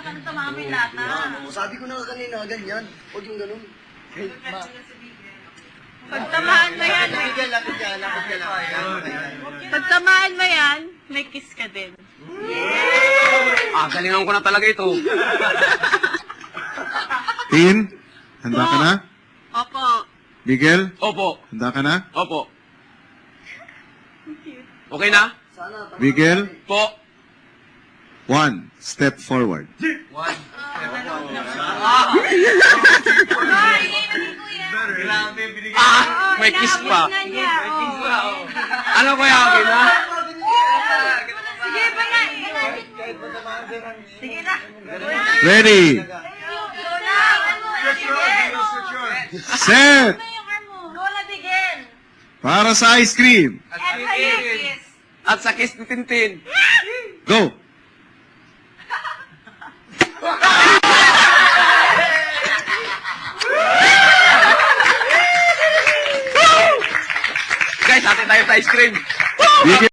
Ano tumama yung lata? Sabi ko na kanina, ganyan. Huwag yung ganun. Pagtamaan mo yan, Lapit ka lang. pagtamaan mo yan, may kiss ka din. Galingan ko na talaga ito. Tin, handa ka na? Opo. Miguel, Opo. handa ka na? Opo. Okay na? Miguel, Po. 1 step forward. May kiss pa. Ano kaya akin, ha? Sige, bala. Sige na. Ready, set, Lola Bigel. para sa ice cream. Kiss. At sa kiss ni Tintin. Go! Guys, atin tayo sa ice cream. Miguel.